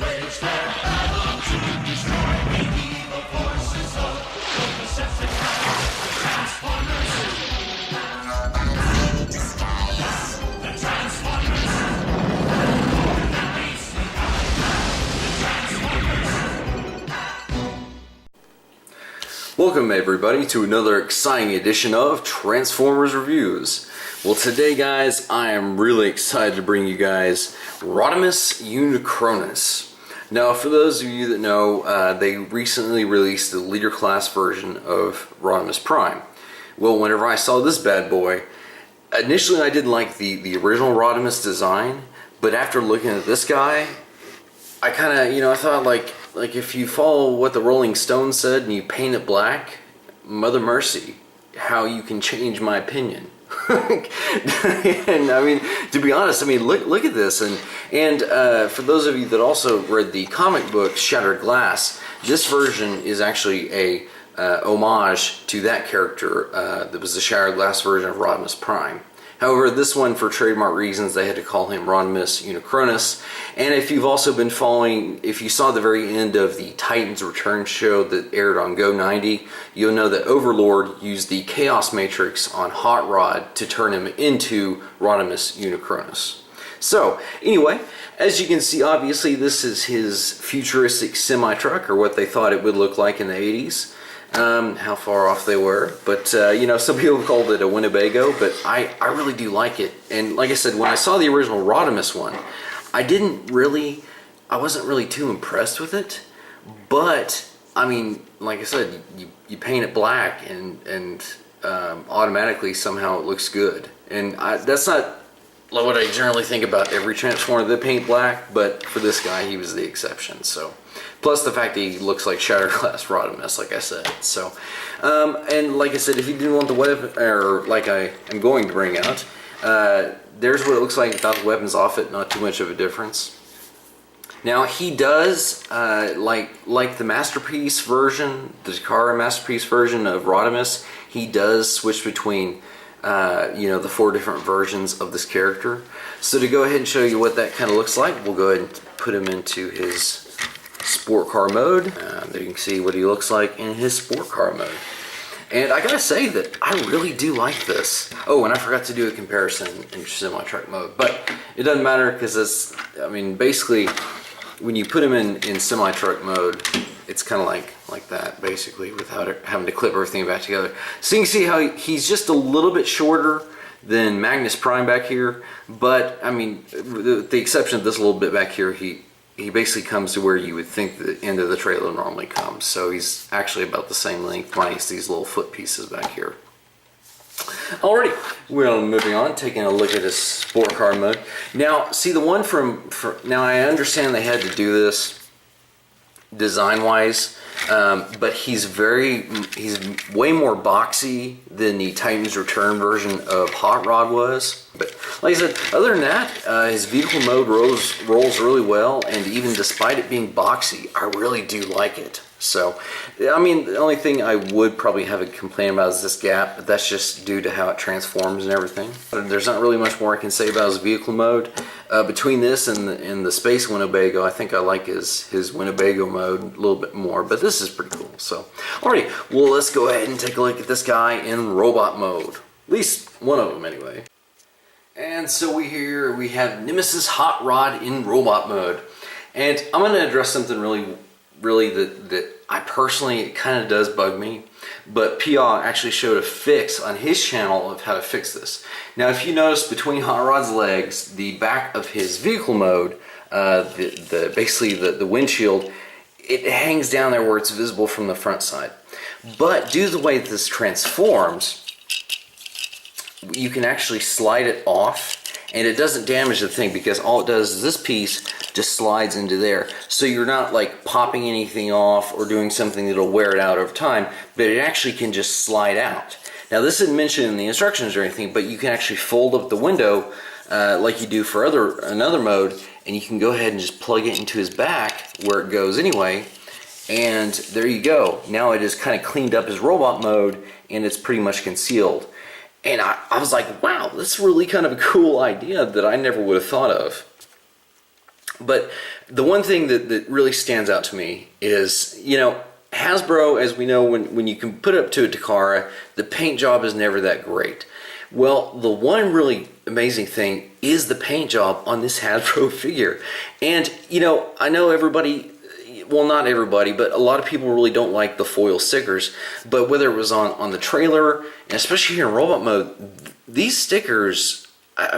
wage their battle to destroy the evil forces of the Decepticons, the Transformers. The Transformers. That means the Transformers. Welcome everybody to another exciting edition of Transformers Reviews. Well, today guys, I am really excited to bring you guys Rodimus Unicronus. Now, for those of you that know, they recently released the leader class version of Rodimus Prime. Well, whenever I saw this bad boy, initially I didn't like the original Rodimus design, but after looking at this guy, I kind of, I thought like if you follow what the Rolling Stones said and you paint it black, Mother Mercy, how you can change my opinion. And I mean, to be honest, I mean, look at this, and for those of you that also read the comic book Shattered Glass, this version is actually a homage to that character that was the Shattered Glass version of Rodimus Prime. However, this one, for trademark reasons, they had to call him Rodimus Unicronus. And if you've also been following, if you saw the very end of the Titans Return show that aired on Go 90, you'll know that Overlord used the Chaos Matrix on Hot Rod to turn him into Rodimus Unicronus. So, anyway, as you can see, obviously this is his futuristic semi-truck, or what they thought it would look like in the 80s. How far off they were, but some people called it a Winnebago, but I really do like it. And like I said, when I saw the original Rodimus one, I wasn't really too impressed with it, but I mean, like I said, you paint it black and automatically somehow it looks good. And that's not what I generally think about every Transformer that paint black, but for this guy, he was the exception. So, plus the fact that he looks like Shattered Glass Rodimus, like I said. So, and like I said, if you didn't want the weapon, or like I am going to bring out, there's what it looks like without the weapons off it. Not too much of a difference. Now he does, like the Masterpiece version, the Takara Masterpiece version of Rodimus, he does switch between the 4 different versions of this character. So to go ahead and show you what that kind of looks like, we'll go ahead and put him into his sport car mode. There you can see what he looks like in his sport car mode. And I gotta say that I really do like this. Oh, and I forgot to do a comparison in semi-truck mode, but it doesn't matter because it's, I mean, basically when you put him in semi-truck mode, it's kind of like that, basically, without having to clip everything back together. So you can see how he's just a little bit shorter than Magnus Prime back here, but I mean, with the exception of this little bit back here, he basically comes to where you would think the end of the trailer normally comes. So he's actually about the same length minus these little foot pieces back here. Alrighty, we're moving on, taking a look at his sport car mode. Now, see the one now I understand they had to do this design-wise, but he's way more boxy than the Titans Return version of Hot Rod was. But like I said, other than that, his vehicle mode rolls really well, and even despite it being boxy, I really do like it. So, I mean, the only thing I would probably have a complaint about is this gap, but that's just due to how it transforms and everything. But there's not really much more I can say about his vehicle mode. Between this and the Space Winnebago, I think I like his Winnebago mode a little bit more, but this is pretty cool. So, alrighty, well, let's go ahead and take a look at this guy in robot mode. At least one of them, anyway. And so we have Nemesis Hot Rod in robot mode. And I'm going to address something really that I personally, it kind of does bug me, but Pia actually showed a fix on his channel of how to fix this. Now, if you notice between Hot Rod's legs, the back of his vehicle mode, basically the windshield, it hangs down there where it's visible from the front side. But due to the way that this transforms, you can actually slide it off, and it doesn't damage the thing because all it does is this piece just slides into there. So you're not like popping anything off or doing something that'll wear it out over time, but it actually can just slide out. Now, this isn't mentioned in the instructions or anything, but you can actually fold up the window like you do for another mode, and you can go ahead and just plug it into his back where it goes anyway, and there you go. Now it has kind of cleaned up his robot mode, and it's pretty much concealed. And I was like, wow, that's really kind of a cool idea that I never would have thought of. But the one thing that really stands out to me is, Hasbro, as we know, when you can put it up to a Takara, the paint job is never that great. Well, the one really amazing thing is the paint job on this Hasbro figure. And, I know everybody, well, not everybody, but a lot of people really don't like the foil stickers. But whether it was on the trailer, and especially here in robot mode, these stickers,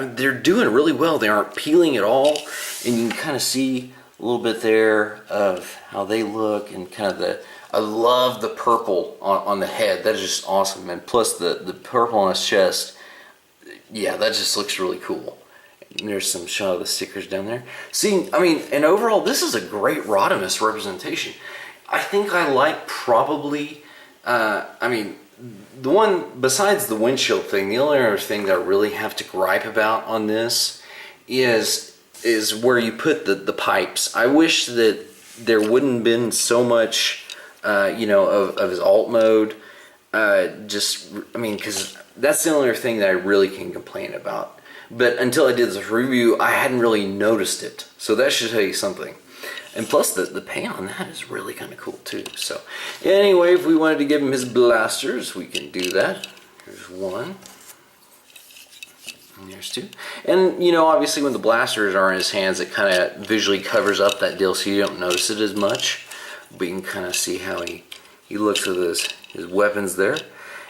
they're doing really well. They aren't peeling at all. And you can kind of see a little bit there of how they look, and kind of I love the purple on the head. That is just awesome. And plus the purple on his chest, yeah, that just looks really cool. And there's some shot of the stickers down there. See, and overall, this is a great Rodimus representation. I think I like probably, the one, besides the windshield thing, the only other thing that I really have to gripe about on this is where you put the pipes. I wish that there wouldn't have been so much, of his alt mode. Because that's the only other thing that I really can complain about. But until I did this review, I hadn't really noticed it. So that should tell you something. And plus, the paint on that is really kind of cool too. So anyway, if we wanted to give him his blasters, we can do that. Here's one. And there's two. And, obviously when the blasters are in his hands, it kind of visually covers up that deal so you don't notice it as much. But you can kind of see how he looks with his weapons there.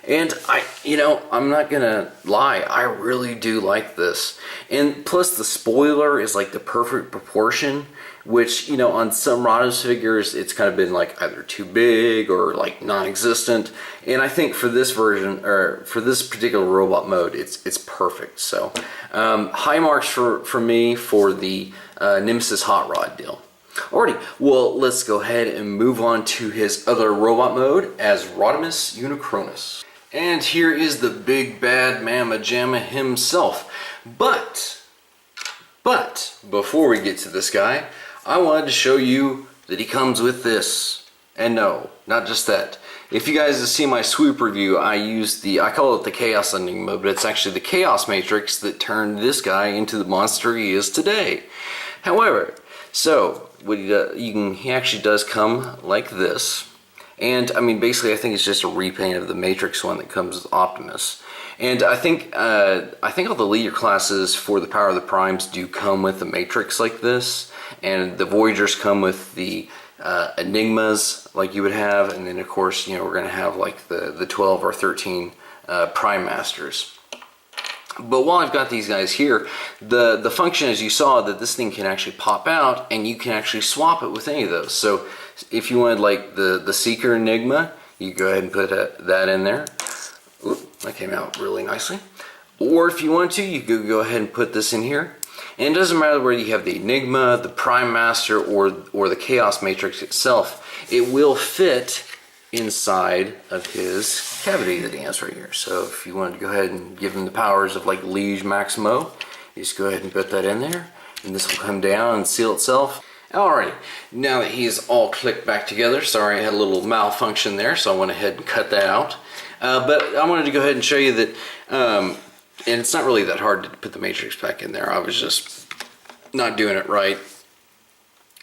And I'm not gonna lie, I really do like this. And plus the spoiler is like the perfect proportion, which, on some Rodimus figures, it's kind of been like either too big or like non-existent. And I think for this version, or for this particular robot mode, it's perfect. So high marks for me for the Nemesis Hot Rod deal. Alrighty, well, let's go ahead and move on to his other robot mode as Rodimus Unicronus. And here is the big bad mamma jamma himself. But before we get to this guy, I wanted to show you that he comes with this. And no, not just that. If you guys have seen my swoop review, I call it the Chaos Enigma, but it's actually the Chaos Matrix that turned this guy into the monster he is today. However, so what he actually does come like this. And basically I think it's just a repaint of the Matrix one that comes with Optimus. And I think all the leader classes for the Power of the Primes do come with the Matrix like this. And the Voyagers come with the Enigmas like you would have. And then of course, we're going to have like the 12 or 13 Prime Masters. But while I've got these guys here, the function, as you saw, that this thing can actually pop out and you can actually swap it with any of those. So if you wanted like the Seeker Enigma, you go ahead and put that in there. Oop, that came out really nicely. Or if you want to, you could go ahead and put this in here. And it doesn't matter whether you have the Enigma, the Prime Master, or the Chaos Matrix itself. It will fit inside of his cavity that he has right here. So if you wanted to go ahead and give him the powers of like Liege Maximo, you just go ahead and put that in there, and this will come down and seal itself. Alrighty, now that he's all clicked back together, sorry I had a little malfunction there, so I went ahead and cut that out. But I wanted to go ahead and show you that, and it's not really that hard to put the Matrix back in there. I was just not doing it right.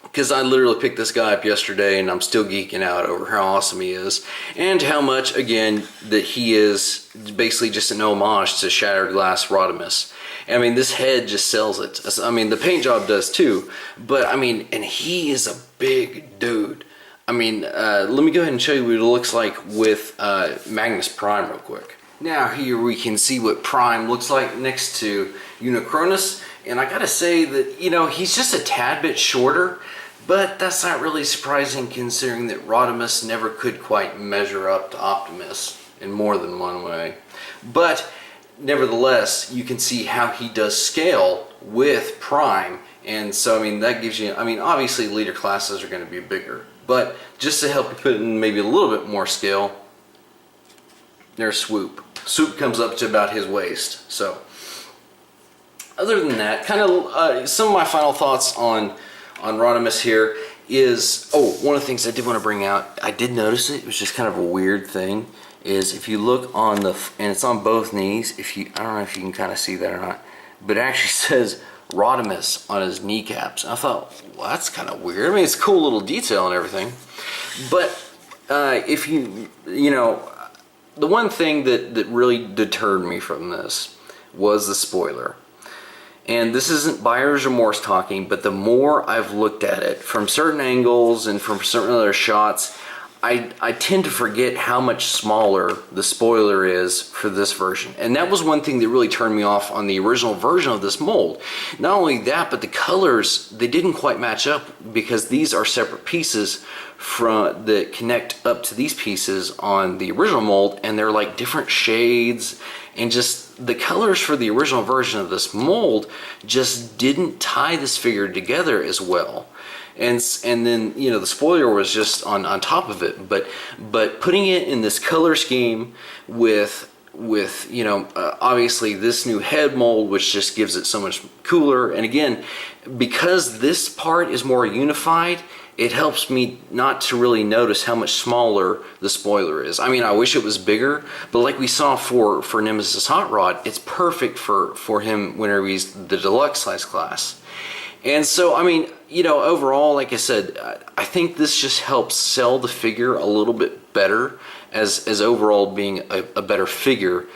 Because I literally picked this guy up yesterday and I'm still geeking out over how awesome he is. And how much, again, that he is basically just an homage to Shattered Glass Rodimus. This head just sells it. The paint job does too. But, and he is a big dude. Let me go ahead and show you what it looks like with Magnus Prime real quick. Now here we can see what Prime looks like next to Unicronus. And I gotta say that, he's just a tad bit shorter, but that's not really surprising considering that Rodimus never could quite measure up to Optimus in more than one way. But nevertheless, you can see how he does scale with Prime. And so, that gives you, obviously leader classes are gonna be bigger, but just to help you put in maybe a little bit more scale, there's Swoop. Swoop comes up to about his waist, so. Other than that, some of my final thoughts on Rodimus here is, one of the things I did want to bring out, I did notice it was just kind of a weird thing, is if you look on and it's on both knees, I don't know if you can kind of see that or not, but it actually says Rodimus on his kneecaps. I thought, well, that's kind of weird. I mean, it's a cool little detail and everything. But if you know, the one thing that really deterred me from this was the spoiler. And this isn't buyer's remorse talking, but the more I've looked at it from certain angles and from certain other shots, I tend to forget how much smaller the spoiler is for this version. And that was one thing that really turned me off on the original version of this mold. Not only that, but the colors, they didn't quite match up because these are separate pieces that connect up to these pieces on the original mold, and they're like different shades, and just the colors for the original version of this mold just didn't tie this figure together as well. And then, you know, the spoiler was just on top of it, but putting it in this color scheme with you know, obviously this new head mold, which just gives it so much cooler. And again, because this part is more unified, it helps me not to really notice how much smaller the spoiler is. I mean, I wish it was bigger, but like we saw for Nemesis Hot Rod, it's perfect for him whenever he's the deluxe size class. And so, I mean, you know, overall, like I said, I think this just helps sell the figure a little bit better as overall being a better figure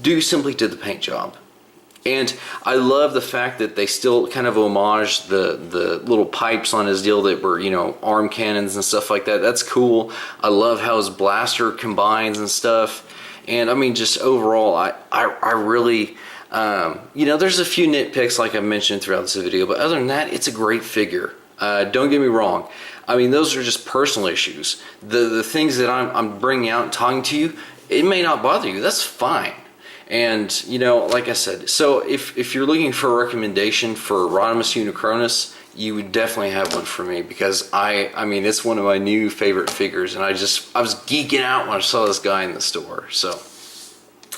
due simply to the paint job. And I love the fact that they still kind of homage the little pipes on his deal that were, you know, arm cannons and stuff like that. That's cool. I love how his blaster combines and stuff. And I mean, just overall, I really... you know, there's a few nitpicks like I mentioned throughout this video, but other than that, it's a great figure. Don't get me wrong. I mean, those are just personal issues. The things that I'm bringing out and talking to you, it may not bother you. That's fine. And, you know, like I said, so if you're looking for a recommendation for Rodimus Unicronus, you would definitely have one for me, because I mean, it's one of my new favorite figures, and I was geeking out when I saw this guy in the store. So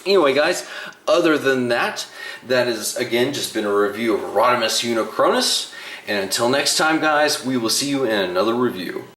anyway, guys, other than that, that has, again, just been a review of Rodimus Unicronus. And until next time, guys, we will see you in another review.